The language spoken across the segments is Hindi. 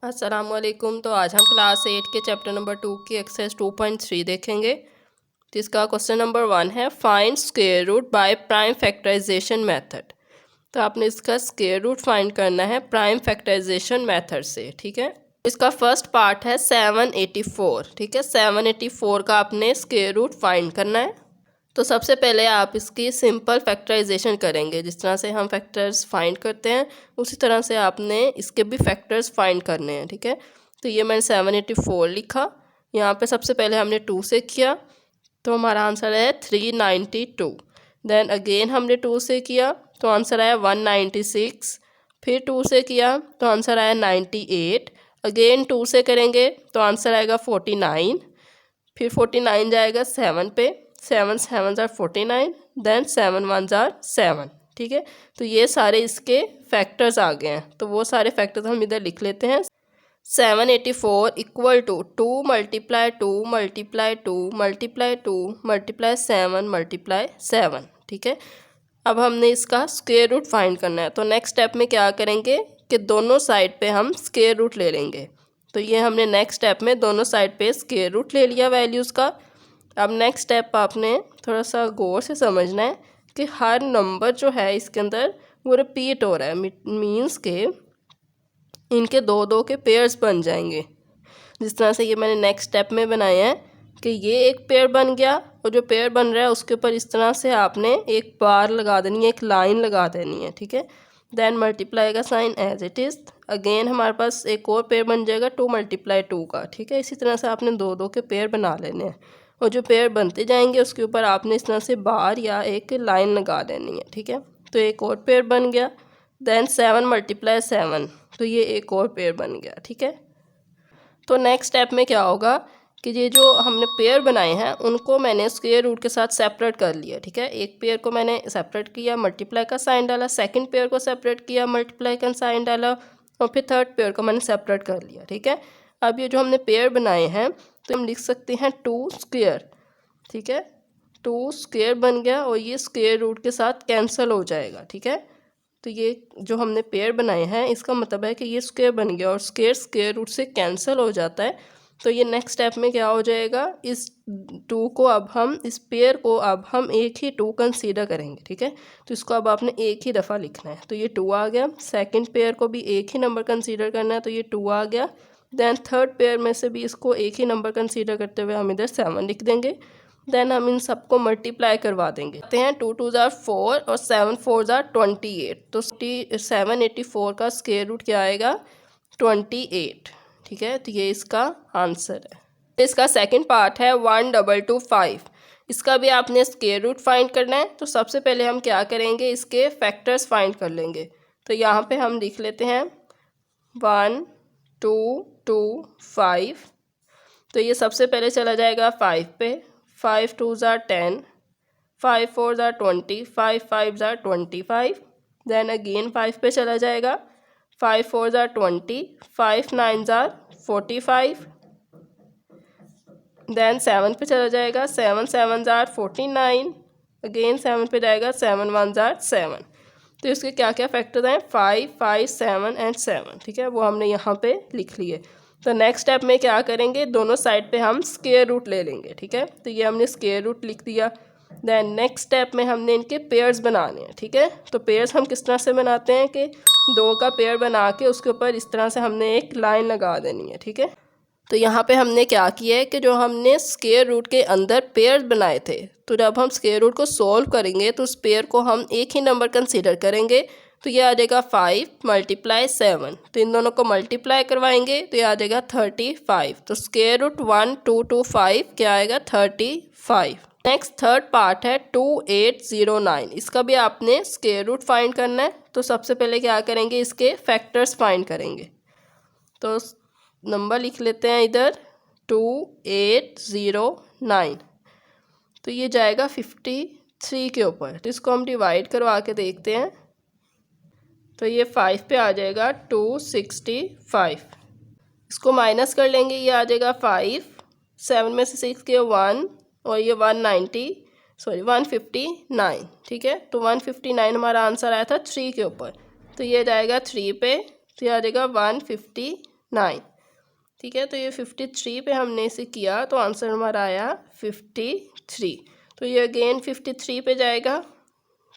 अस्सलामुअलैकुम। तो आज हम क्लास 8 के चैप्टर नंबर 2 की एक्सरसाइज 2.3 देखेंगे। तो इसका क्वेश्चन नंबर 1 है find square root by prime factorization method. तो आपने इसका स्क्वायर रूट फाइंड करना है प्राइम फैक्टराइजेशन मेथड से। ठीक है, इसका फर्स्ट पार्ट है 784। ठीक है, 784 का आपने स्क्वायर रूट फाइंड करना है। तो सबसे पहले आप इसकी सिंपल फैक्टराइजेशन करेंगे। जिस तरह से हम फैक्टर्स फाइंड करते हैं उसी तरह से आपने इसके भी फैक्टर्स फाइंड करने हैं। ठीक है, तो ये मैंने 784 लिखा। यहाँ पे सबसे पहले हमने 2 से किया तो हमारा आंसर है 392। देन अगेन हमने 2 से किया तो आंसर आया 196। फिर 2 से किया तो आंसर आया 98। अगेन 2 से करेंगे तो आंसर आएगा 49। फिर 49 जाएगा 7 पे, 7 7 ज़ार 49, देन 7 1 ज़ार 7। ठीक है, तो ये सारे इसके फैक्टर्स आ गए हैं। तो वो सारे फैक्टर्स हम इधर लिख लेते हैं। 784 equal to 2 multiply 2 multiply 2 multiply 2 multiply 7 multiply 7। ठीक है, अब हमने इसका स्क्वायर रूट फाइंड करना है। तो नेक्स्ट स्टेप में क्या करेंगे कि दोनों साइड पे हम स्क्वायर रूट ले लेंगे। तो ये हमने नेक्स्ट स्टेप में दोनों साइड पे स्क्वायर रूट ले लिया वैल्यूज़ का। अब नेक्स्ट स्टेप आपने थोड़ा सा गौर से समझना है कि हर नंबर जो है इसके अंदर वो रिपीट हो रहा है, मीन्स के इनके दो दो के पेयर्स बन जाएंगे। जिस तरह से ये मैंने नेक्स्ट स्टेप में बनाया है कि ये एक पेयर बन गया और जो पेयर बन रहा है उसके ऊपर इस तरह से आपने एक बार लगा देनी है, एक लाइन लगा देनी है। ठीक है, देन मल्टीप्लाई का sign as it is. Again हमारे पास एक और पेयर बन जाएगा 2 मल्टीप्लाई 2 का। ठीक है, इसी तरह से आपने दो दो के पेयर बना लेने हैं और जो पेयर बनते जाएंगे उसके ऊपर आपने इस तरह से बार या एक लाइन लगा देनी है। ठीक है, तो एक और पेयर बन गया। देन 7 मल्टीप्लाई 7, तो ये एक और पेयर बन गया। ठीक है, तो नेक्स्ट स्टेप में क्या होगा कि ये जो हमने पेयर बनाए हैं उनको मैंने स्क्वायर रूट के साथ सेपरेट कर लिया। ठीक है, एक पेयर को मैंने सेपरेट किया, मल्टीप्लाई का साइन डाला, सेकंड पेयर को सेपरेट किया, मल्टीप्लाई का साइन डाला, और फिर थर्ड पेयर को मैंने सेपरेट कर लिया। ठीक है, अब ये जो हमने पेयर बनाए हैं तो हम लिख सकते हैं 2 स्क्वायर। ठीक है, 2 स्क्वायर बन गया और ये स्क्वायर रूट के साथ कैंसिल हो जाएगा। ठीक है, तो ये जो हमने पेयर बनाए हैं इसका मतलब है कि ये स्क्वायर बन गया और स्क्वायर स्क्वायर रूट से कैंसिल हो जाता है। तो ये नेक्स्ट स्टेप में क्या हो जाएगा, इस 2 को अब हम इस पेयर को अब हम एक ही 2 कंसीडर करेंगे। ठीक है, तो इसको अब आपने एक ही दफ़ा लिखना है। तो ये 2 आ गया। सेकंड पेयर को भी एक ही नंबर कंसीडर करना है, तो ये 2 आ गया। देन थर्ड पेयर में से भी इसको एक ही नंबर कंसीडर करते हुए हम इधर 7 लिख देंगे। देन हम इन सबको मल्टीप्लाई करवा देंगे। 2 2 ज़ार 4 और 7 4 ज़ार 28। तो 784 का स्क्वायर रूट क्या आएगा, 28। ठीक है, तो ये इसका आंसर है। इसका सेकंड पार्ट है 1225। इसका भी आपने स्क्वायर रूट फाइंड करना है। तो सबसे पहले हम क्या करेंगे, इसके फैक्टर्स फाइंड कर लेंगे। तो यहाँ पे हम लिख लेते हैं 1 2 2 5। तो ये सबसे पहले चला जाएगा 5 पे, 5 2 ज़ार 10, 5 4 ज़ार 20, 5 5 ज़ार 25। देन अगेन 5 पे चला जाएगा, 5 4 ज़ार 20, 5 9 ज़ार 45। देन 7 पे चला जाएगा, 7 7 ज़ार 49। अगेन 7 पे जाएगा, 7 1 ज़ार 7। तो इसके क्या क्या फैक्टर्स हैं, 5 5 7 एंड 7। ठीक है, वो हमने यहाँ पे लिख लिए। तो नेक्स्ट स्टेप में क्या करेंगे, दोनों साइड पे हम स्क्वायर रूट ले लेंगे। ठीक है, तो ये हमने स्क्वायर रूट लिख दिया। देन नेक्स्ट स्टेप में हमने इनके पेयर्स बनाने हैं। ठीक है, तो पेयर्स हम किस तरह से बनाते हैं कि 2 का पेयर बना के उसके ऊपर इस तरह से हमने एक लाइन लगा देनी है। ठीक है, तो यहाँ पे हमने क्या किया है कि जो हमने स्क्वायर रूट के अंदर पेयर बनाए थे, तो जब हम स्क्वायर रूट को सॉल्व करेंगे तो उस पेयर को हम एक ही नंबर कंसीडर करेंगे। तो ये आ जाएगा 5 मल्टीप्लाई 7। तो इन दोनों को मल्टीप्लाई करवाएंगे तो ये आ जाएगा 35। तो स्क्वायर रूट 1225 क्या आएगा, 35। नेक्स्ट थर्ड पार्ट है 2809। इसका भी आपने स्क्वायर रूट फाइंड करना है। तो सबसे पहले क्या करेंगे, इसके फैक्टर्स फाइंड करेंगे। तो नंबर लिख लेते हैं इधर 2809। तो ये जाएगा 53 के ऊपर। तो इसको हम डिवाइड करवा के देखते हैं। तो ये 5 पे आ जाएगा 265। इसको माइनस कर लेंगे, ये आ जाएगा 5, 7 में से 6 के 1 और ये 159। ठीक है, तो 159 हमारा आंसर आया था 3 के ऊपर। तो ये जाएगा 3 पे, तो ये आ जाएगा 159। 9। ठीक है, तो ये 53 पे हमने इसे किया तो आंसर हमारा आया 53। तो ये अगेन 53 पे जाएगा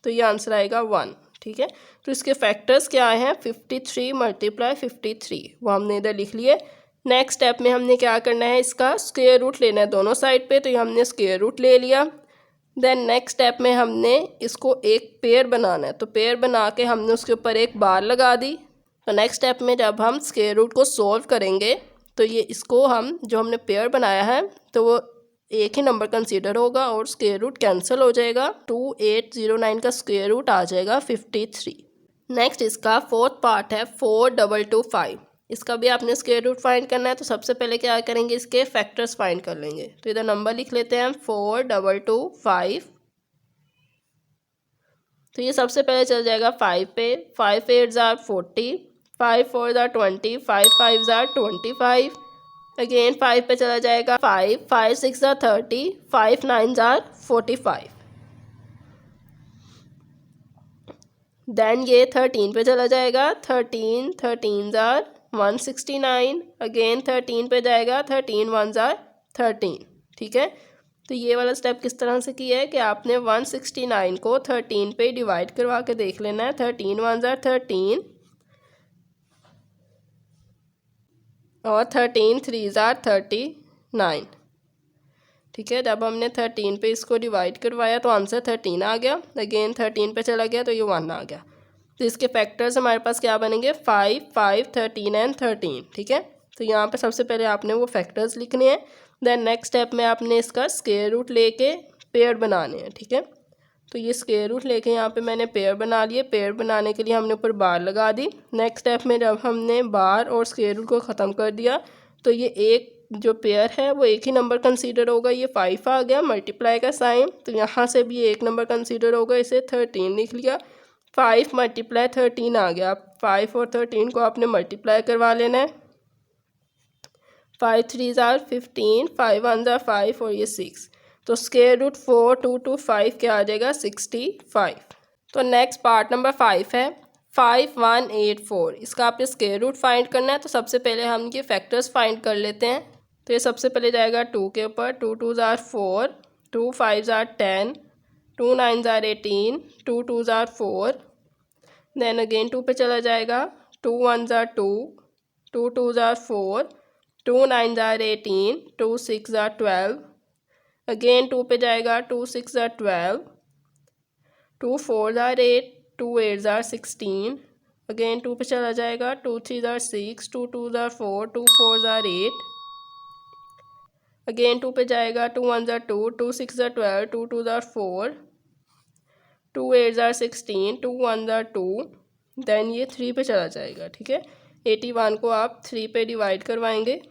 तो ये आंसर आएगा 1। ठीक है, तो इसके फैक्टर्स क्या आए हैं, 53 मल्टीप्लाई 53, वो हमने इधर लिख लिए। नेक्स्ट स्टेप में हमने क्या करना है, इसका स्क्वायर रूट लेना है दोनों साइड पे, तो ये हमने स्क्वायर रूट ले लिया। देन नेक्स्ट स्टेप में हमने इसको एक पेयर बनाना है, तो पेयर बना के हमने उसके ऊपर एक बार लगा दी। तो नेक्स्ट स्टेप में जब हम स्क्वायर रूट को सोल्व करेंगे तो ये इसको हम जो हमने पेयर बनाया है तो वो एक ही नंबर कंसीडर होगा और स्क्वायर रूट कैंसिल हो जाएगा। 2809 का स्क्वायर रूट आ जाएगा 53। नेक्स्ट इसका फोर्थ पार्ट है 4225। इसका भी आपने स्क्वायर रूट फाइंड करना है, तो सबसे पहले क्या करेंगे, इसके फैक्टर्स फाइंड कर लेंगे। तो इधर नंबर लिख लेते हैं 4225। तो ये सबसे पहले चल जाएगा 5 पे, 5 8 जार 40, 5 4 जार 20, 5 5 जार 25। अगेन 5 पे चला जाएगा 5 5 6 जार 30, 5 9 जार 45। देन ये 13 पे चला जाएगा, 13 13 जार 169। अगेन 13 पे जाएगा, 13 1 जार 13। ठीक है, तो ये वाला स्टेप किस तरह से किया है कि आपने 169 को 13 पे डिवाइड करवा के देख लेना है। 13 1 जार 13 और 13 3 जार 39। ठीक है, जब हमने 13 पे इसको डिवाइड करवाया तो आंसर 13 आ गया। अगेन 13 पे चला गया तो ये 1 आ गया। तो इसके फैक्टर्स हमारे पास क्या बनेंगे, 5 5 13 एंड 13। ठीक है, तो यहाँ पे सबसे पहले आपने वो फैक्टर्स लिखने हैं। देन नेक्स्ट स्टेप में आपने इसका स्क्वायर रूट लेके पेयर बनाने हैं। ठीक है, तो ये स्क्वायर रूट लेके यहाँ पे मैंने पेयर बना लिए। पेयर बनाने के लिए हमने ऊपर बार लगा दी। नेक्स्ट स्टेप में जब हमने बार और स्क्वायर रूट को ख़त्म कर दिया तो ये एक जो पेयर है वो एक ही नंबर कंसीडर होगा। ये 5 आ गया, मल्टीप्लाई का साइन, तो यहाँ से भी एक नंबर कंसीडर होगा, इसे 13 लिख लिया। 5 मल्टीप्लाई 13 आ गया। 5 और 13 को आपने मल्टीप्लाई करवा लेना है। 5 3 जार 15, 5 1 जार 5 और ये 6। तो स्क्वायर रूट 4225 क्या आ जाएगा, 65। तो नेक्स्ट पार्ट नंबर 5 है 5184। इसका आपने स्क्वायर रूट फाइंड करना है। तो सबसे पहले हम ये फैक्टर्स फाइंड कर लेते हैं। तो ये सबसे पहले जाएगा 2 के ऊपर, 2 2 जार 4, 2 5 जार 10, 2 9 जार 18, 2 2 जार 4। देन अगेन 2 पे चला जाएगा, 2 1 जार 2, 2 2 जार 4, 2 9 जार 18, 2 6 जार 12। अगेन 2 पे जाएगा, 2 6 जार 12, 2 4 जार 8, 2 8 जार 16। अगेन 2 पे चला जाएगा, 2 3 जार 6, 2 2 जार 4, 2 4 जार 8। अगेन 2 पे जाएगा, 2 1 जार 2, 2 6 जार 12, 2 2 जार 4, 2 8 जार 16, 2 1 जार 2। देन ये 3 पे चला जाएगा। ठीक है, 81 को आप 3 पे डिवाइड करवाएंगे।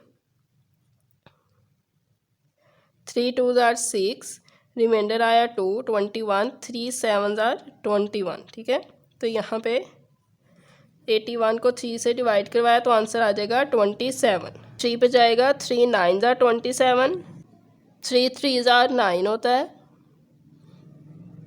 3 2 जार 6, रिमाइंडर आया 2, 21, 3 7 जार 21। ठीक है, तो यहाँ पे 81 को 3 से डिवाइड करवाया तो आंसर आ जाएगा 27। 3 पे जाएगा, 3 9 जार 27, 3 3 जार 9 होता है।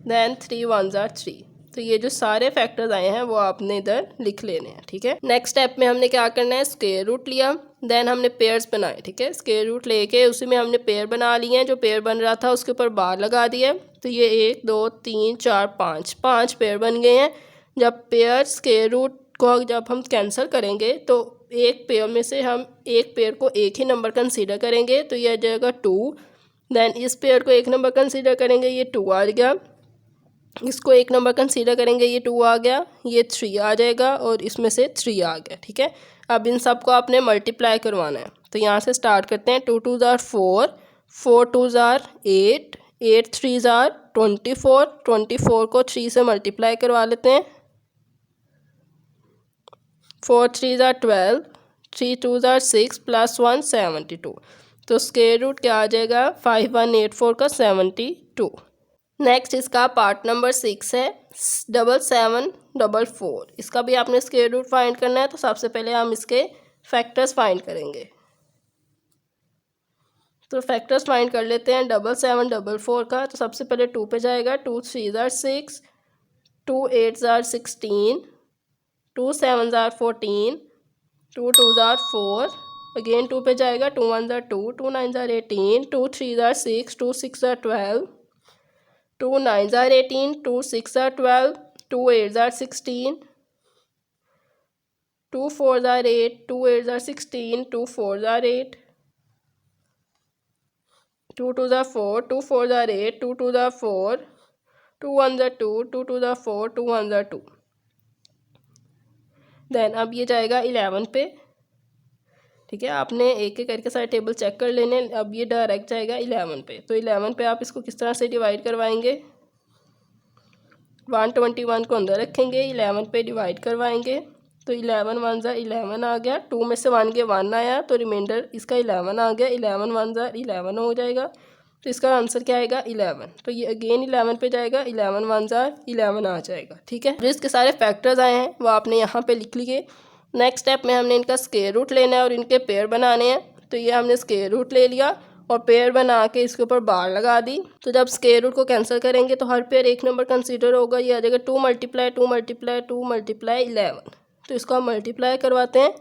देन 3 1 जार 3। तो ये जो सारे फैक्टर्स आए हैं वो आपने इधर लिख लेने हैं। ठीक है, नेक्स्ट स्टेप में हमने क्या करना है, स्क्वायर रूट लिया। देन हमने पेयर्स बनाए। ठीक है, स्क्वायर रूट लेके उसी में हमने पेयर बना लिए हैं। जो पेयर बन रहा था उसके ऊपर बार लगा दिया। तो ये 1 2 3 4 5 पेयर बन गए हैं। जब पेयर स्क्वायर रूट को जब हम कैंसिल करेंगे तो एक पेयर में से हम एक पेयर को एक ही नंबर कंसीडर करेंगे, तो ये आ जाएगा 2। देन इस पेयर को एक नंबर कंसीडर करेंगे, ये 2 आ गया। इसको एक नंबर कंसीडर करेंगे, ये 2 आ गया। ये 3 आ जाएगा और इसमें से 3 आ गया। ठीक है, अब इन सब को आपने मल्टीप्लाई करवाना है। तो यहाँ से स्टार्ट करते हैं। 2 2 जार 4, 4 2 जार 8, 8 3 जार 24, 24 को 3 से मल्टीप्लाई करवा लेते हैं। 4 3 जार 12, 3 2 जार 6 प्लस 1 72। तो स्क्वायर रूट क्या आ जाएगा, 5184 का 72। नेक्स्ट इसका पार्ट नंबर 6 है 7744। इसका भी आपने स्क्वायर रूट फाइंड करना है। तो सबसे पहले हम इसके फैक्टर्स फाइंड करेंगे। तो फैक्टर्स फाइंड कर लेते हैं 7744 का। तो सबसे पहले 2 पे जाएगा, 2 3 जार 6, 2 8 जार 16, 2 7 जार 14, 2 2 ज़ार 4, अगेन 2 पे जाएगा, 2 1 ज़ार 2, 2 9 ज़ार 18, 2 3 ज़ार 6, 2 6 ज़ार 12, 2 9 ज़ार 18, 2 6 ज़ार 12, 2 8 ज़ार 16, 2 4 ज़ार 8, 2 8 ज़ार 16, 2 4 ज़ार 8, 2 2 ज़ार 4, 2 4 ज़ार 8, 2 2 ज़ार 4, 2 1 ज़ार 2, 2 2 ज़ार 4, 2 1 ज़ार 2। देन अब ये जाएगा 11 पे। ठीक है, आपने एक एक करके सारे टेबल चेक कर लेने। अब ये डायरेक्ट जाएगा 11 पे। तो 11 पे आप इसको किस तरह से डिवाइड करवाएंगे, 121 को अंदर रखेंगे, 11 पे डिवाइड करवाएंगे। तो 11 1 ज़ा 11 आ गया, 2 में से 1 के 1 आया, तो रिमाइंडर इसका 11 आ गया। 11 1 ज़ा 11 हो जाएगा, तो इसका आंसर क्या आएगा 11। तो ये अगेन 11 पे जाएगा, 11 1 ज़ा 11 आ जाएगा। ठीक है, जो इसके सारे फैक्टर्स आए हैं वो आपने यहाँ पे लिख लिए। नेक्स्ट स्टेप में हमने इनका स्क्वायर रूट लेना है और इनके पेयर बनाने हैं। तो ये हमने स्क्वायर रूट ले लिया और पेयर बना के इसके ऊपर बार लगा दी। तो जब स्क्वायर रूट को कैंसिल करेंगे तो हर पेयर एक नंबर कंसीडर होगा। ये आ जाएगा 2 मल्टीप्लाई 2 मल्टीप्लाई 2 मल्टीप्लाई 11। तो इसको हम मल्टीप्लाई करवाते हैं।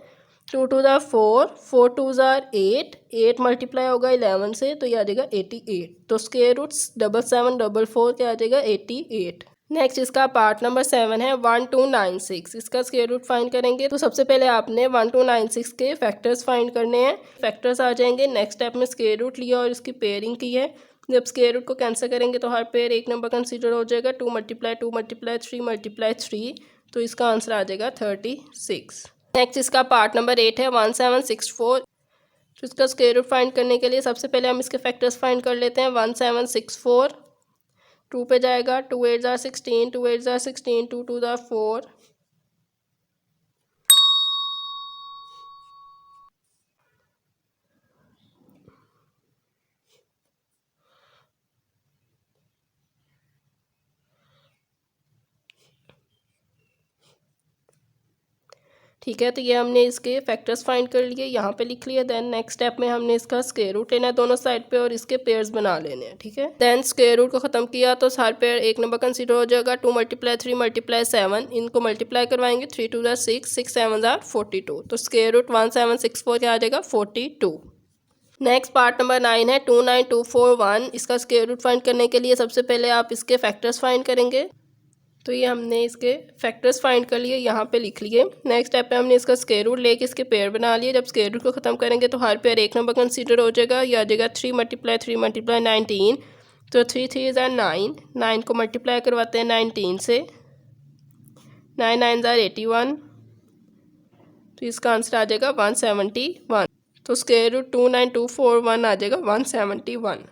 2 2 ज़ार 4, 4 2 ज़ार 8, 8 मल्टीप्लाई होगा 11 से, तो ये आ जाएगा 88। तो स्क्वायर रूट 7744 क्या आ जाएगा 88। नेक्स्ट इसका पार्ट नंबर 7 है 1296। इसका स्क्वायर रूट फाइंड करेंगे। तो सबसे पहले आपने 1296 के फैक्टर्स फाइंड करने हैं। फैक्टर्स आ जाएंगे। नेक्स्ट स्टेप में स्क्वायर रूट लिया और इसकी पेयरिंग की है। जब स्क्वायर रूट को कैंसिल करेंगे तो हर पेयर एक नंबर कंसीडर हो जाएगा। 2 मल्टीप्लाई 2 मल्टीप्लाई 3 मल्टीप्लाई 3, तो इसका आंसर आ जाएगा 36। नेक्स्ट इसका पार्ट नंबर 8 है 1764। तो इसका स्क्वायर रूट फाइंड करने के लिए सबसे पहले हम इसके फैक्टर्स फाइंड कर लेते हैं। 1764 2 पे जाएगा, 2 8 ज़ार 16, 2 8 ज़ार 16, 2 2 ज़ार 4, ठीक है। तो ये हमने इसके फैक्टर्स फाइंड कर लिए, यहाँ पे लिख लिया। देन नेक्स्ट स्टेप में हमने इसका स्क्वायर रूट लेना है दोनों साइड पे और इसके पेयर्स बना लेने हैं। ठीक है, देन स्क्वायर रूट को ख़त्म किया तो हर पेयर एक नंबर कंसीडर हो जाएगा। 2 मल्टीप्लाई 3 मल्टीप्लाई 7, इनको मल्टीप्लाई करवाएंगे। 3 2 ज़ार 6, 6 7 ज़ार 42। तो स्क्वायर रूट 1764 क्या आ जाएगा 42। नेक्स्ट पार्ट नंबर 9 है 29241। इसका स्क्वायर रूट फाइंड करने के लिए सबसे पहले आप इसके फैक्टर्स फाइंड करेंगे। तो ये हमने इसके फैक्टर्स फाइंड कर लिए, यहाँ पे लिख लिए। नेक्स्ट स्टेप पे हमने इसका स्क्वायर रूट लेके इसके पेयर बना लिए। जब स्क्वायर रूट को ख़त्म करेंगे तो हर पेयर एक नंबर कंसीडर हो जाएगा। ये आ जाएगा 3 मल्टीप्लाई 3 मल्टीप्लाई 19। तो 3 3 ज़ार 9, 9 को मल्टीप्लाई करवाते हैं 19 से, 9 9 ज़ार 81। तो इसका आंसर आ जाएगा 171। तो स्क्वायर रूट 29241 आ जाएगा 171।